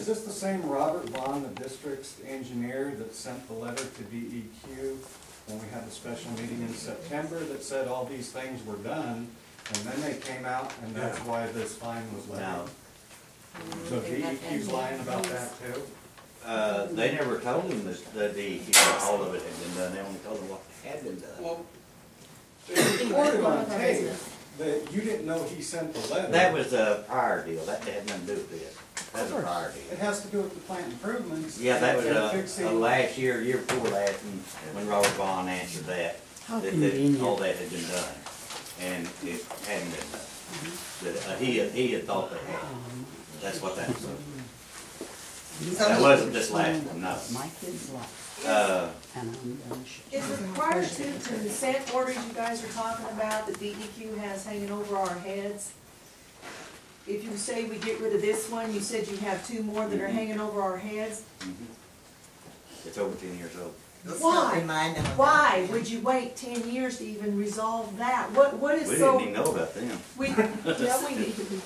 Is this the same Robert Vaughn, the district's engineer, that sent the letter to DEQ when we had the special meeting in September that said all these things were done, and then they came out and that's why this fine was levied? No. So DEQ's lying about that too? They never told him that DEQ, all of it had been done. They only told him what had been done. Well, it's reported on tape that you didn't know he sent the letter. That was a prior deal. That had nothing to do with this. That was a prior deal. It has to do with the plant improvements. Yeah, that was fixing. last year, year before last, when Robert Vaughn answered that, that all that had been done, and it hadn't been done. That he had thought they had. That's what that was. That wasn't this last one, no. Is it prior to the consent orders you guys are talking about that DEQ has hanging over our heads? If you say we get rid of this one, you said you have two more that are hanging over our heads? It's over 10 years old. Why? Why would you wait 10 years to even resolve that? What is We so? didn't even know about them. Yeah, we did.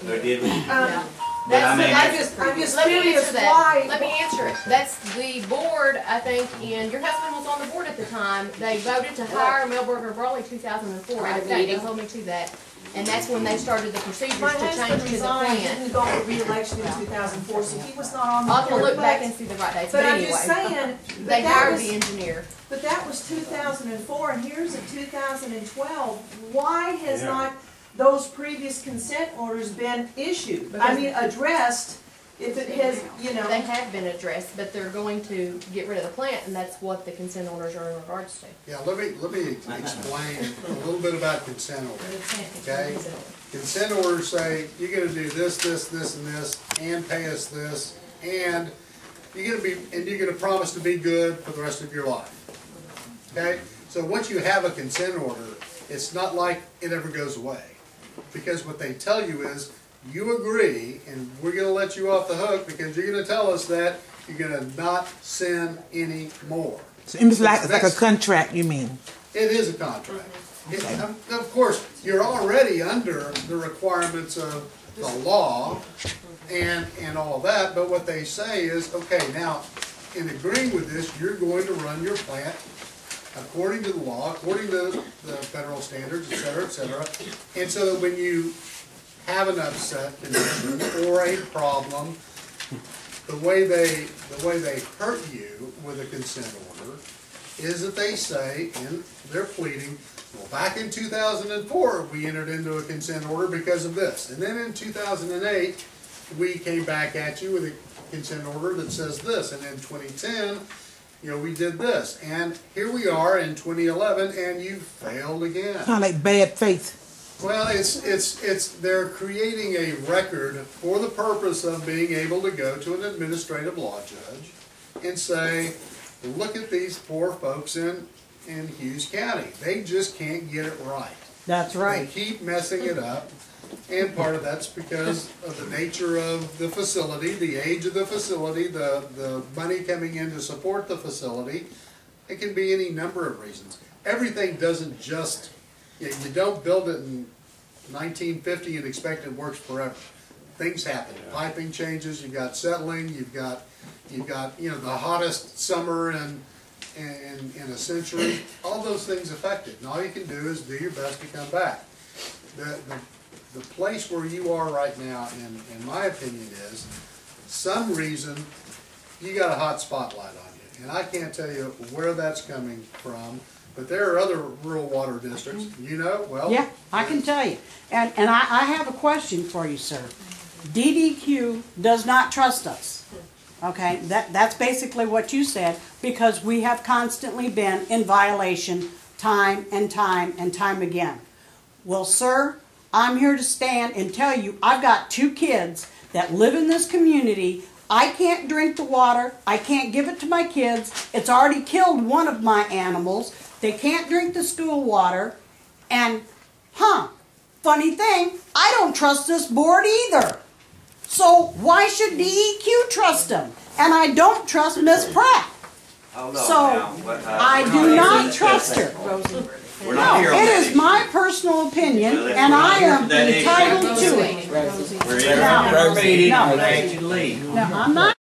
Or did we? Yeah. But I mean, I'm just Let me curious answer that. why. Let me answer it. That's the board, I think, and your husband was on the board at the time. They voted to hire Milberger Brawley 2004. I think they told me to that. And that's when they started the procedures My to change husband to the resigned, plan. didn't go for re-election in 2004, so he was not on the I'll have to board. look back and see the right dates, But but I'm just anyway. saying, They hired the engineer. but that was 2004, and here's in 2012. Why has not those previous consent orders been issued? I mean, addressed, if it has, you know. They have been addressed, but they're going to get rid of the plant, and that's what the consent orders are in regards to. Yeah, let me explain a little bit about consent orders. Okay? Consent orders say, you're gonna do this, this, this, and this, and pay us this, and you're gonna promise to be good for the rest of your life. Okay? So once you have a consent order, it's not like it ever goes away. Because what they tell you is, you agree, and we're going to let you off the hook because you're going to tell us that you're going to not send any more. So it's like a contract, you mean? It is a contract. Of course, you're already under the requirements of the law and all that, but what they say is, okay, now, in agreeing with this, you're going to run your plant according to the law, according to the federal standards, et cetera, et cetera. And so that when you have an upset condition or a problem, the way they hurt you with a consent order is that they say in their pleading, well, back in 2004 we entered into a consent order because of this, and then in 2008 we came back at you with a consent order that says this, and in 2010 we did this, and here we are in 2011 and you failed again. Kind of like bad faith. Well, they're creating a record for the purpose of being able to go to an administrative law judge and say, look at these poor folks in Hughes County. They just can't get it right. That's right. They keep messing it up, and part of that's because of the nature of the facility, the age of the facility, the money coming in to support the facility. It can be any number of reasons. Everything doesn't just... You don't build it in 1950 and expect it works forever. Things happen. Piping changes. You've got settling. You've got the hottest summer in a century. All those things affect it. And all you can do is do your best to come back. The place where you are right now, in my opinion, is some reason you got a hot spotlight on you, and I can't tell you where that's coming from. But there are other rural water districts, well... Yeah, I can tell you. And I have a question for you, sir. DEQ does not trust us. Okay? That's basically what you said, because we have constantly been in violation time and time and time again. Well, sir, I'm here to stand and tell you I've got 2 kids that live in this community. I can't drink the water. I can't give it to my kids. It's already killed one of my animals. They can't drink the school water. And, funny thing, I don't trust this board either. So why should DEQ trust them? And I don't trust Miss Pratt. So I do not trust her. No, it is my personal opinion, and I am entitled to it. We're in our meeting. I'm going to ask you to leave. No, I'm not.